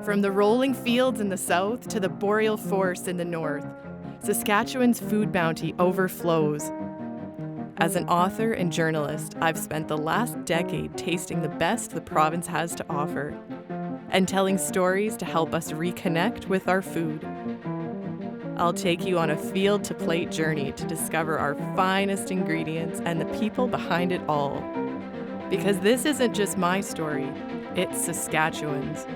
From the rolling fields in the south to the boreal forests in the north, Saskatchewan's food bounty overflows. As an author and journalist, I've spent the last decade tasting the best the province has to offer and telling stories to help us reconnect with our food. I'll take you on a field-to-plate journey to discover our finest ingredients and the people behind it all. Because this isn't just my story, it's Saskatchewan's.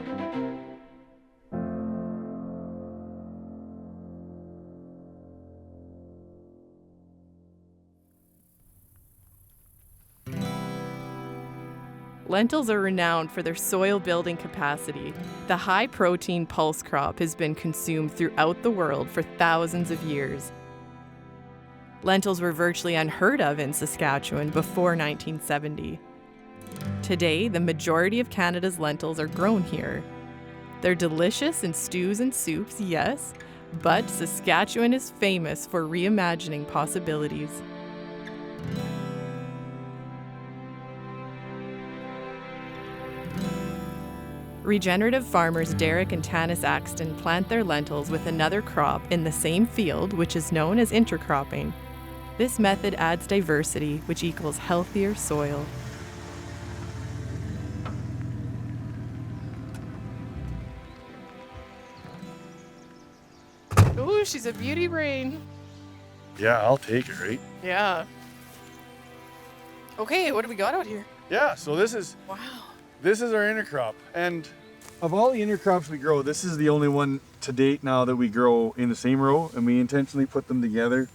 Lentils are renowned for their soil-building capacity. The high-protein pulse crop has been consumed throughout the world for thousands of years. Lentils were virtually unheard of in Saskatchewan before 1970. Today, the majority of Canada's lentils are grown here. They're delicious in stews and soups, yes, but Saskatchewan is famous for reimagining possibilities. Regenerative farmers Derek and Tanis Axton plant their lentils with another crop in the same field, which is known as intercropping. This method adds diversity, which equals healthier soil. Ooh, she's a beauty brain. Yeah, I'll take it, right? Yeah. Okay, what do we got out here? Yeah, so this is Wow. This is our intercrop, and of all the intercrops we grow, this is the only one to date now that we grow in the same row, and we intentionally put them together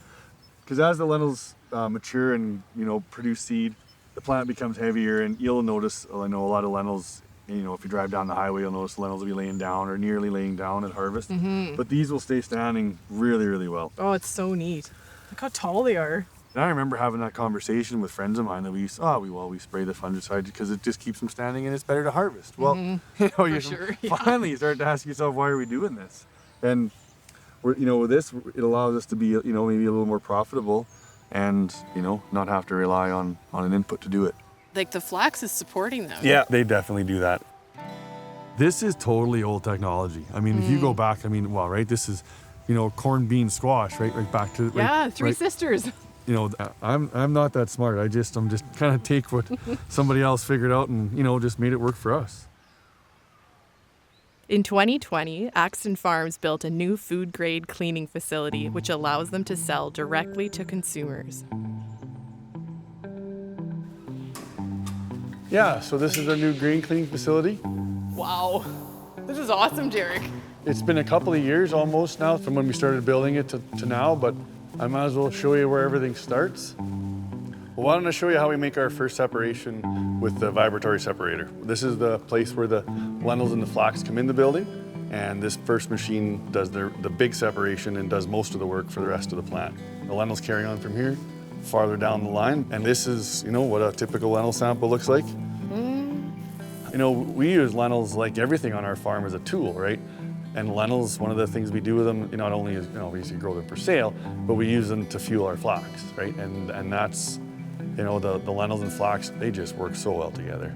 because as the lentils mature and produce seed, the plant becomes heavier, and you'll notice. I know a lot of lentils. If you drive down the highway, you'll notice the lentils will be laying down or nearly laying down at harvest. Mm-hmm. But these will stay standing really, really well. Oh, it's so neat. Look how tall they are. And I remember having that conversation with friends of mine that we spray the fungicide because it just keeps them standing and it's better to harvest. Well, finally start to ask yourself, why are we doing this? And with this, it allows us to be, maybe a little more profitable and, not have to rely on an input to do it. Like the flax is supporting them. Yeah, they definitely do that. This is totally old technology. I mean, if you go back, this is, corn, bean, squash, right? Right back to Three sisters. I'm not that smart. I'm just kind of take what somebody else figured out and, just made it work for us. In 2020, Axton Farms built a new food-grade cleaning facility which allows them to sell directly to consumers. Yeah, so this is our new grain cleaning facility. Wow. This is awesome, Derek. It's been a couple of years almost now from when we started building it to now, but I might as well show you where everything starts. Well, why don't I show you how we make our first separation with the vibratory separator. This is the place where the lentils and the flax come in the building, and this first machine does the big separation and does most of the work for the rest of the plant. The lentils carry on from here, farther down the line, and this is, what a typical lentil sample looks like. We use lentils like everything on our farm as a tool, right? And lentils, one of the things we do with them, not only is, obviously grow them for sale, but we use them to fuel our flax, right? And that's, the lentils and flax, they just work so well together.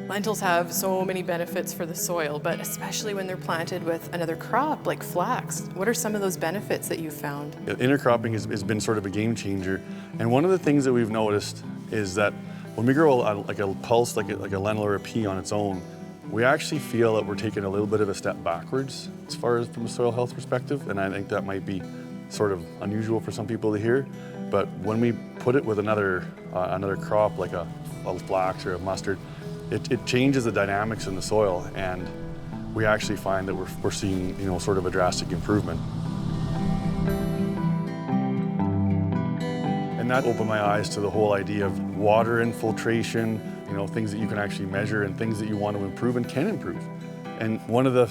Lentils have so many benefits for the soil, but especially when they're planted with another crop like flax. What are some of those benefits that you've found? Intercropping has been sort of a game changer. And one of the things that we've noticed is that when we grow like a pulse, like a lentil or a pea on its own, we actually feel that we're taking a little bit of a step backwards as far as from a soil health perspective, and I think that might be sort of unusual for some people to hear. But when we put it with another crop like a flax or a mustard, it changes the dynamics in the soil, and we actually find that we're seeing sort of a drastic improvement. And that opened my eyes to the whole idea of water infiltration, things that you can actually measure and things that you want to improve and can improve. And one of the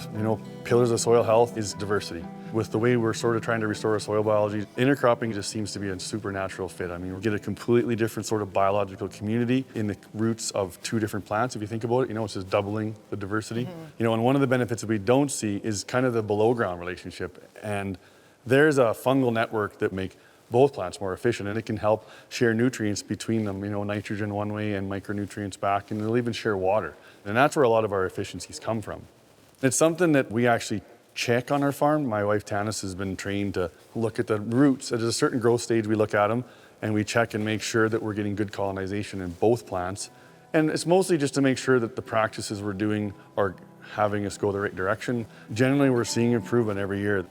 pillars of soil health is diversity. With the way we're sort of trying to restore our soil biology, intercropping just seems to be a supernatural fit. I mean, we get a completely different sort of biological community in the roots of two different plants. If you think about it, it's just doubling the diversity. Mm-hmm. And one of the benefits that we don't see is kind of the below ground relationship. And there's a fungal network that make both plants more efficient, and it can help share nutrients between them, nitrogen one way and micronutrients back, and it'll even share water. And that's where a lot of our efficiencies come from. It's something that we actually check on our farm. My wife Tanis has been trained to look at the roots. At a certain growth stage, we look at them and we check and make sure that we're getting good colonization in both plants. And it's mostly just to make sure that the practices we're doing are having us go the right direction. Generally, we're seeing improvement every year.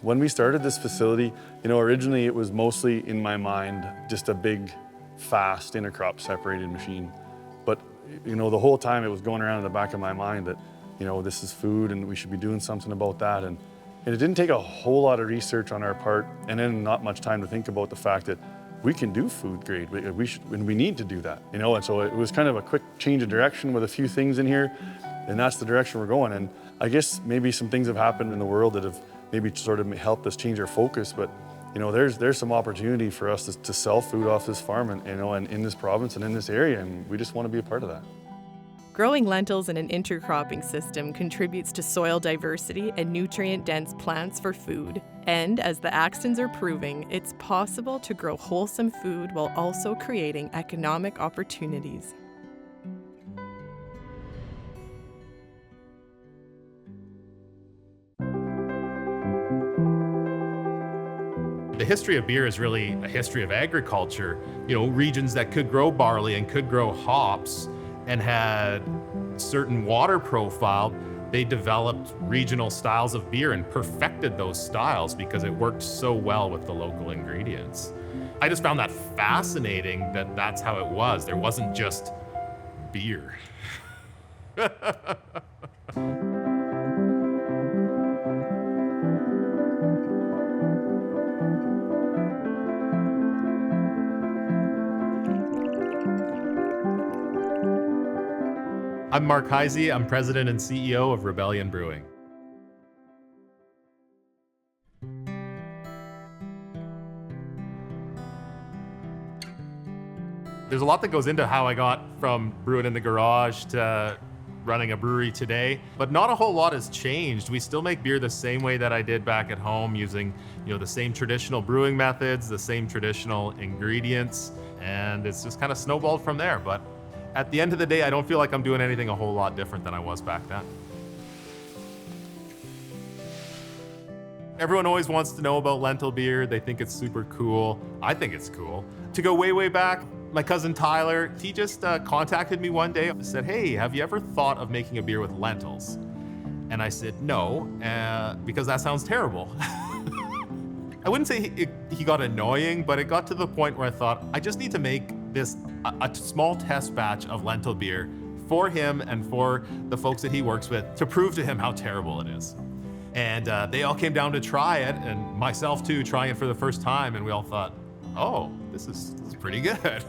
When we started this facility, originally it was mostly in my mind just a big, fast intercrop separated machine. But the whole time it was going around in the back of my mind that this is food and we should be doing something about that. And it didn't take a whole lot of research on our part and then not much time to think about the fact that we can do food grade. We need to do that, And so it was kind of a quick change of direction with a few things in here, and that's the direction we're going. And I guess maybe some things have happened in the world that have maybe sort of helped us change our focus, but there's some opportunity for us to sell food off this farm and in this province and in this area, and we just want to be a part of that. Growing lentils in an intercropping system contributes to soil diversity and nutrient-dense plants for food. And as the Axtons are proving, it's possible to grow wholesome food while also creating economic opportunities. The history of beer is really a history of agriculture. Regions that could grow barley and could grow hops and had certain water profile, they developed regional styles of beer and perfected those styles because it worked so well with the local ingredients. I just found that fascinating that that's how it was. There wasn't just beer. I'm Mark Heisey. I'm president and CEO of Rebellion Brewing. There's a lot that goes into how I got from brewing in the garage to running a brewery today, but not a whole lot has changed. We still make beer the same way that I did back at home, using the same traditional brewing methods, the same traditional ingredients, and it's just kind of snowballed from there. But at the end of the day, I don't feel like I'm doing anything a whole lot different than I was back then. Everyone always wants to know about lentil beer. They think it's super cool. I think it's cool. To go way, way back, my cousin Tyler, he just contacted me one day and said, "Hey, have you ever thought of making a beer with lentils?" And I said, "No, because that sounds terrible." I wouldn't say he got annoying, but it got to the point where I thought, I just need to make this a small test batch of lentil beer for him and for the folks that he works with to prove to him how terrible it is. And they all came down to try it, and myself too, trying it for the first time, and we all thought, oh, this is pretty good.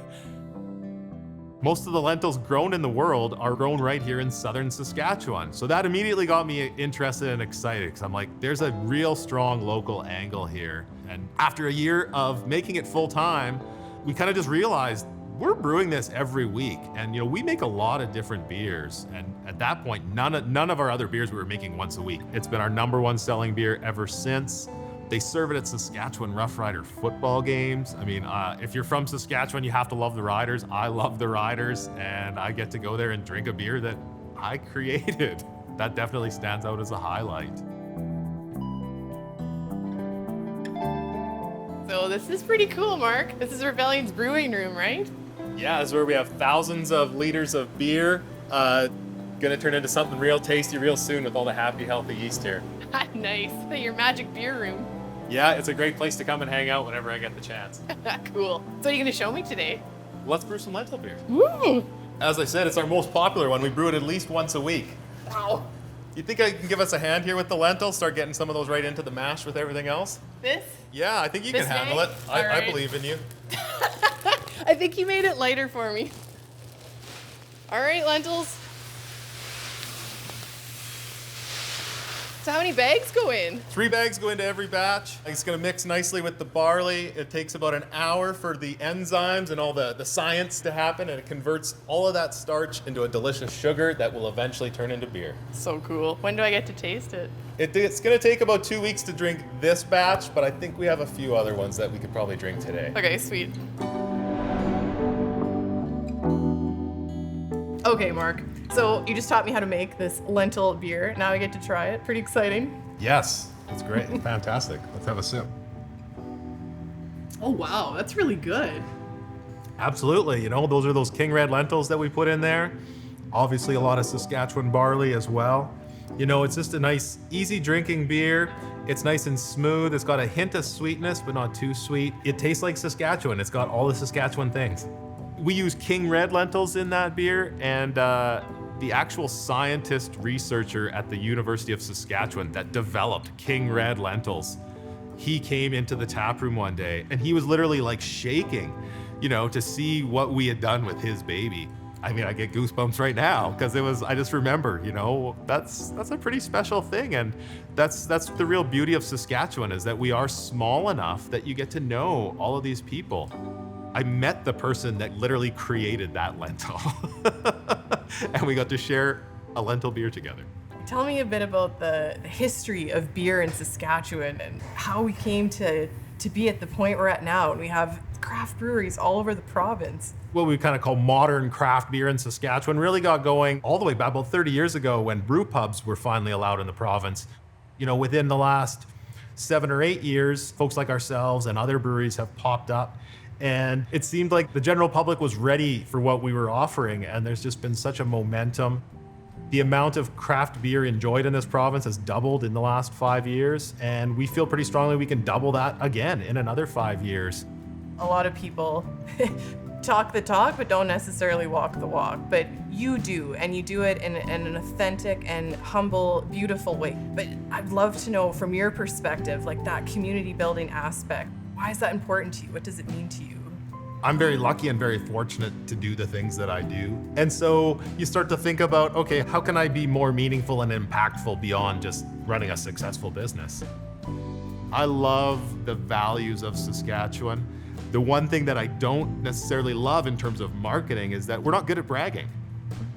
Most of the lentils grown in the world are grown right here in southern Saskatchewan. So that immediately got me interested and excited, because I'm like, there's a real strong local angle here. And after a year of making it full time, we kind of just realized we're brewing this every week. And we make a lot of different beers. And at that point, none of our other beers we were making once a week. It's been our #1 selling beer ever since. They serve it at Saskatchewan Rough Rider football games. I mean, if you're from Saskatchewan, you have to love the Riders. I love the Riders, and I get to go there and drink a beer that I created. That definitely stands out as a highlight. So this is pretty cool, Mark. This is Rebellion's brewing room, right? Yeah, this is where we have thousands of liters of beer. Gonna turn into something real tasty real soon with all the happy, healthy yeast here. Nice. Your magic beer room. Yeah, it's a great place to come and hang out whenever I get the chance. Cool. So what are you going to show me today? Let's brew some lentil beer. Woo! As I said, it's our most popular one. We brew it at least once a week. Wow. You think I can give us a hand here with the lentils? Start getting some of those right into the mash with everything else? This? Yeah, I think you can handle it. I believe in you. I think you made it lighter for me. All right, lentils. So how many bags go in? 3 bags go into every batch. It's gonna mix nicely with the barley. It takes about an hour for the enzymes and all the science to happen, and it converts all of that starch into a delicious sugar that will eventually turn into beer. So cool. When do I get to taste it? It's gonna take about 2 weeks to drink this batch, but I think we have a few other ones that we could probably drink today. Okay, sweet. Okay, Mark. So you just taught me how to make this lentil beer. Now I get to try it. Pretty exciting. Yes, that's great. Fantastic. Let's have a sip. Oh, wow. That's really good. Absolutely. You know, those are those King Red lentils that we put in there. Obviously, a lot of Saskatchewan barley as well. You know, it's just a nice, easy drinking beer. It's nice and smooth. It's got a hint of sweetness, but not too sweet. It tastes like Saskatchewan. It's got all the Saskatchewan things. We use King Red lentils in that beer, and the actual scientist researcher at the University of Saskatchewan that developed King Red lentils, he came into the tap room one day and he was literally like shaking, you know, to see what we had done with his baby. I mean, I get goosebumps right now because I just remember, you know, that's a pretty special thing. And that's the real beauty of Saskatchewan, is that we are small enough that you get to know all of these people. I met the person that literally created that lentil and we got to share a lentil beer together. Tell me a bit about the history of beer in Saskatchewan and how we came to be at the point we're at now. And we have craft breweries all over the province. What we kind of call modern craft beer in Saskatchewan really got going all the way back about 30 years ago when brew pubs were finally allowed in the province. You know, within the last 7 or 8 years, folks like ourselves and other breweries have popped up. And it seemed like the general public was ready for what we were offering. And there's just been such a momentum. The amount of craft beer enjoyed in this province has doubled in the last 5 years. And we feel pretty strongly we can double that again in another 5 years. A lot of people talk the talk, but don't necessarily walk the walk. But you do, and you do it in an authentic and humble, beautiful way. But I'd love to know from your perspective, like that community building aspect. Why is that important to you? What does it mean to you? I'm very lucky and very fortunate to do the things that I do. And so you start to think about, okay, how can I be more meaningful and impactful beyond just running a successful business? I love the values of Saskatchewan. The one thing that I don't necessarily love in terms of marketing is that we're not good at bragging.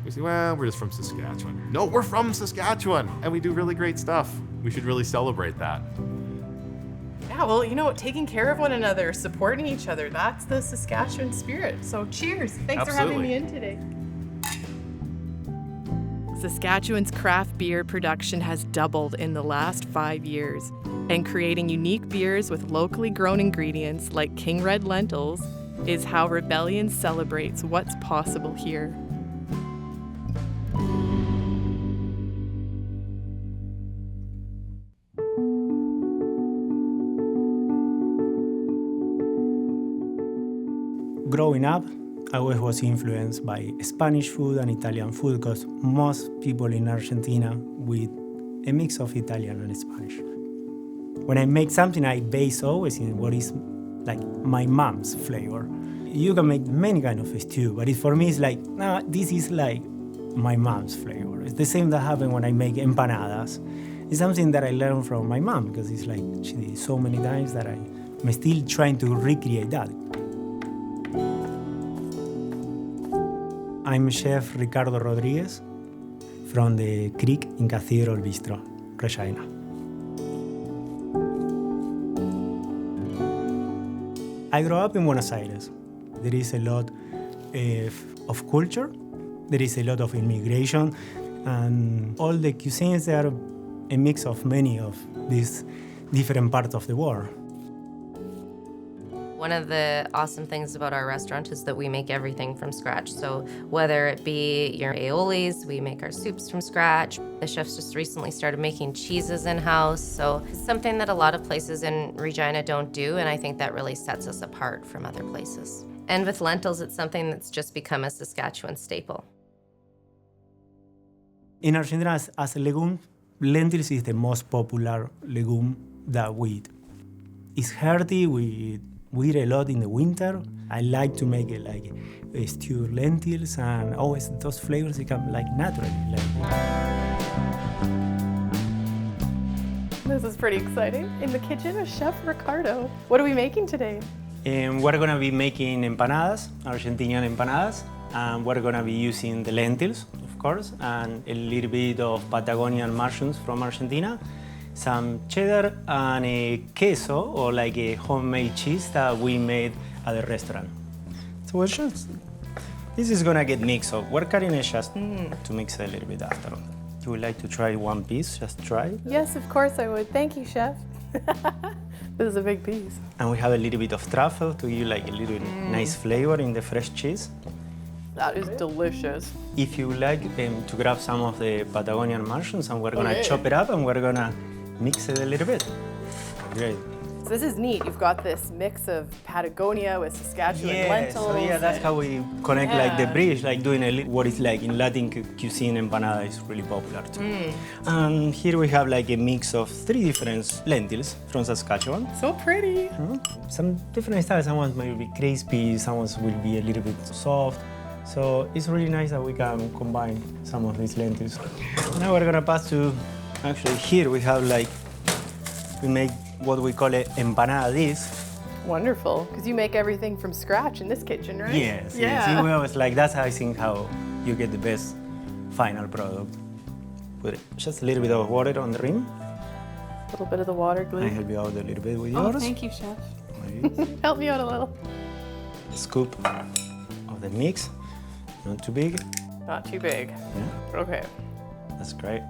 We say, well, we're just from Saskatchewan. No, we're from Saskatchewan and we do really great stuff. We should really celebrate that. Yeah, well, you know, taking care of one another, supporting each other, that's the Saskatchewan spirit. So cheers. Thanks for having me in today. Saskatchewan's craft beer production has doubled in the last 5 years, and creating unique beers with locally grown ingredients like King Red lentils is how Rebellion celebrates what's possible here. Growing up, I always was influenced by Spanish food and Italian food because most people in Argentina with a mix of Italian and Spanish. When I make something, I base always in what is like my mom's flavor. You can make many kind of stew, but for me it's like, no, this is like my mom's flavor. It's the same that happened when I make empanadas. It's something that I learned from my mom because it's like she did it so many times that I'm still trying to recreate that. I'm Chef Ricardo Rodriguez from the Creek in Cathedral Bistro, Regina. I grew up in Buenos Aires. There is a lot of culture, there is a lot of immigration, and all the cuisines are a mix of many of these different parts of the world. One of the awesome things about our restaurant is that we make everything from scratch. So whether it be your aiolis, we make our soups from scratch. The chefs just recently started making cheeses in-house. So it's something that a lot of places in Regina don't do, and I think that really sets us apart from other places. And with lentils, it's something that's just become a Saskatchewan staple. In Argentina, as a legume, lentils is the most popular legume that we eat. It's hearty, we eat a lot in the winter. I like to make it like stewed lentils, and always those flavors become like naturally. This is pretty exciting. In the kitchen with Chef Ricardo. What are we making today? And we're gonna be making empanadas, Argentinian empanadas, and we're gonna be using the lentils, of course, and a little bit of Patagonian mushrooms from Argentina, some cheddar, and a queso, or like a homemade cheese that we made at the restaurant. So we're just This is gonna get mixed, so we're cutting it just to mix it a little bit after. You would like to try one piece? Just try it. Yes, of course I would. Thank you, Chef. This is a big piece. And we have a little bit of truffle to give you like a little nice flavor in the fresh cheese. That is delicious. If you like to grab some of the Patagonian mushrooms, and we're gonna chop it up and we're gonna mix it a little bit. Great. So this is neat. You've got this mix of Patagonia with Saskatchewan lentils. So yeah, that's how we connect like the bridge, like doing what is like in Latin cuisine, empanada is really popular too. And here we have like a mix of 3 different lentils from Saskatchewan. So pretty. Some different styles. Some ones might be crispy, some ones will be a little bit soft. So it's really nice that we can combine some of these lentils. Now we're gonna pass to, actually here we have like, we make what we call it empanada dish. Wonderful, because you make everything from scratch in this kitchen, right? Yes, Yeah. yes. We always like, that's how I think how you get the best final product. Put just a little bit of water on the rim. A little bit of the water glue. I help you out a little bit with Oh, yours. thank you, Chef. Maybe. Help me out a little. Scoop of the mix, not too big. Not too big. Yeah, Okay. that's great.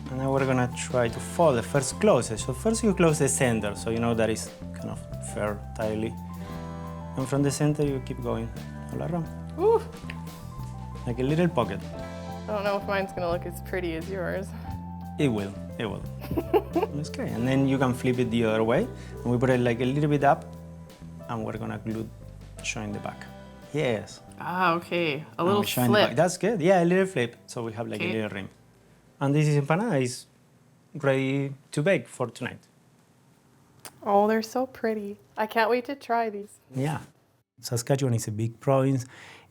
And now we're gonna try to fold the first closest. So first you close the center, so you know that is kind of fair, tightly. And from the center you keep going all around. Ooh. Like a little pocket. I don't know if mine's gonna look as pretty as yours. It will, it will. That's great. And then you can flip it the other way. And we put it like a little bit up, and we're gonna glue, showing the back. Yes. Ah, okay. A And little we shine the flip. back. That's good. Yeah, a little flip. So we have like Okay. a little rim. And this is empanada is ready to bake for tonight. Oh, they're so pretty. I can't wait to try these. Yeah. Saskatchewan is a big province,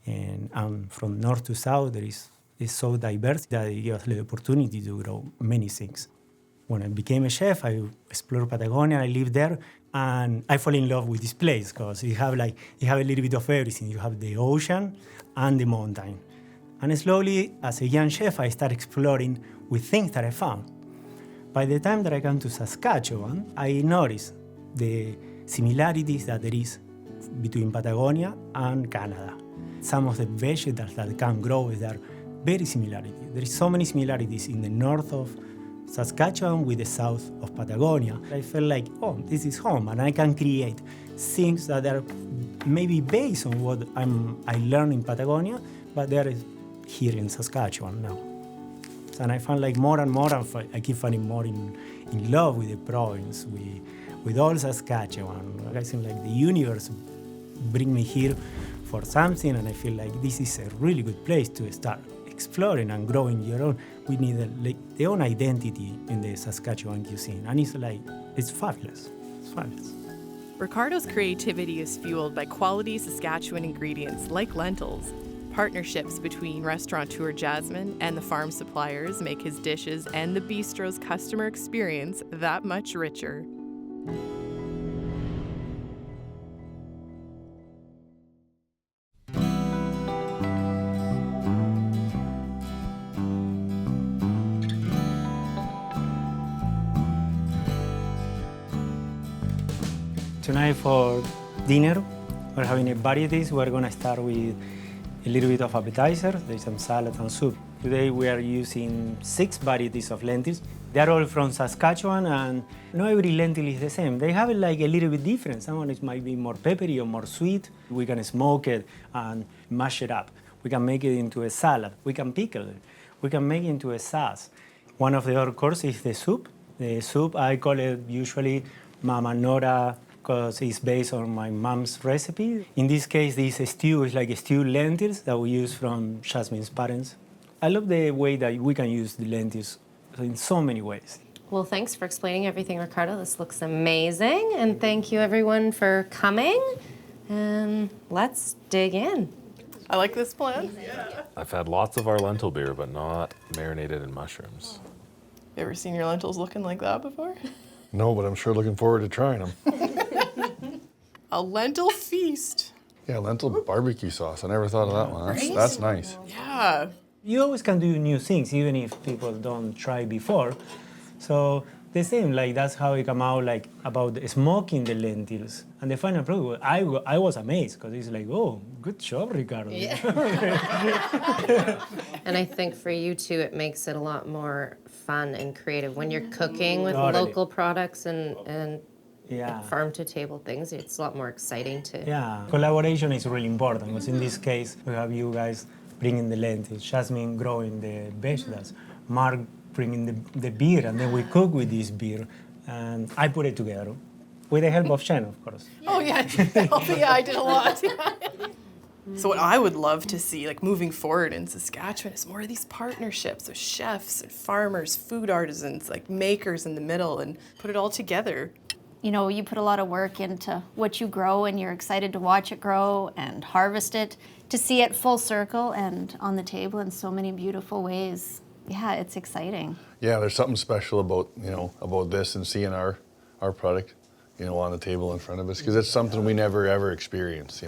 and from north to south, it's so diverse that it gives us the opportunity to grow many things. When I became a chef, I explored Patagonia, I lived there, and I fell in love with this place because you have a little bit of everything. You have the ocean and the mountain. And slowly, as a young chef, I started exploring with things that I found. By the time that I came to Saskatchewan, I noticed the similarities that there is between Patagonia and Canada. Some of the vegetables that can grow there are very similar. There is so many similarities in the north of Saskatchewan with the south of Patagonia. I felt like, oh, this is home, and I can create things that are maybe based on what I learned in Patagonia, but they're here in Saskatchewan now. And I found like more and more, I keep finding more in love with the province, with all Saskatchewan. I think like the universe bring me here for something, and I feel like this is a really good place to start exploring and growing your own. We need their own identity in the Saskatchewan cuisine, and it's fabulous. It's fabulous. Ricardo's creativity is fueled by quality Saskatchewan ingredients like lentils. Partnerships between restaurateur Jasmine and the farm suppliers make his dishes and the bistro's customer experience that much richer. Tonight for dinner, we're having a varieties. We're gonna start with a little bit of appetizer. There's some salad and soup. Today we are using 6 varieties of lentils. They're all from Saskatchewan, and not every lentil is the same. They have it like a little bit different. Some of it might be more peppery or more sweet. We can smoke it and mash it up. We can make it into a salad. We can pickle it. We can make it into a sauce. One of the other courses is the soup. The soup, I call it usually Mama Nora, because it's based on my mom's recipe. In this case, this stew is like a stewed lentils that we use from Jasmine's parents. I love the way that we can use the lentils in so many ways. Well, thanks for explaining everything, Ricardo. This looks amazing. And thank you, everyone, for coming. And let's dig in. I like this plan. I've had lots of our lentil beer, but not marinated in mushrooms. You ever seen your lentils looking like that before? No, but I'm sure looking forward to trying them. A lentil feast. Yeah, lentil barbecue sauce. I never thought of that one. That's nice. Yeah. You always can do new things, even if people don't try before. So the same, like that's how it come out, like about smoking the lentils. And the final product, I was amazed because it's like, oh, good job, Ricardo. Yeah. And I think for you too, it makes it a lot more fun and creative when you're cooking with Totally. local products and Yeah. farm to table things. It's a lot more exciting to. Yeah, collaboration is really important because in this case, we have you guys bringing the lentils, Jasmine growing the vegetables, Mark bringing the beer, and then we cook with this beer, and I put it together with the help of Jenn, of course. Oh yeah, yeah, I did a lot. So what I would love to see, like moving forward in Saskatchewan, is more of these partnerships with chefs and farmers, food artisans, like makers in the middle, and put it all together. You know, you put a lot of work into what you grow and you're excited to watch it grow and harvest it, to see it full circle and on the table in so many beautiful ways. Yeah, it's exciting. Yeah, there's something special about, about this and seeing our product, on the table in front of us, because it's something we never ever experience.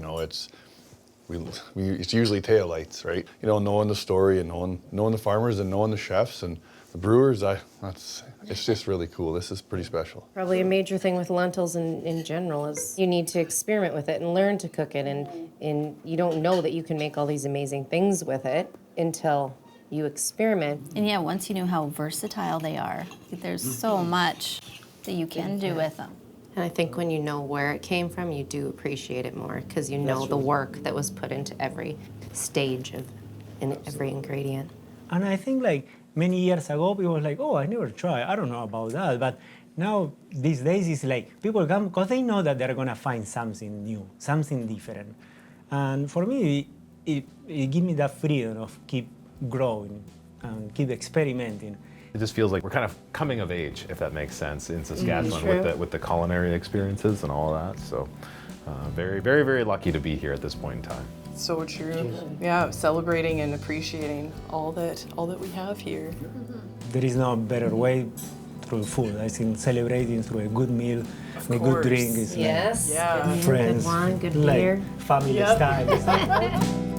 It's usually tail lights, right? Knowing the story and knowing the farmers and knowing the chefs and the brewers. It's just really cool. This is pretty special. Probably a major thing with lentils in general is you need to experiment with it and learn to cook it, and you don't know that you can make all these amazing things with it until you experiment. And yeah, once you know how versatile they are, there's so much that you can do with them. And I think when you know where it came from, you do appreciate it more because you know the work that was put into every stage in every ingredient. And I think like many years ago, people were like, oh, I never tried, I don't know about that. But now, these days, it's like people come because they know that they're gonna find something new, something different. And for me, it gives me that freedom of keep growing and keep experimenting. It just feels like we're kind of coming of age, if that makes sense, in Saskatchewan True. with the culinary experiences and all of that. So very, very, very lucky to be here at this point in time. So true. Yeah, celebrating and appreciating all that we have here. There is no better way through food. I think celebrating through a good meal, a course. good drink is Yes. Yeah. like friends, Good wine, good like beer. family Yep. style.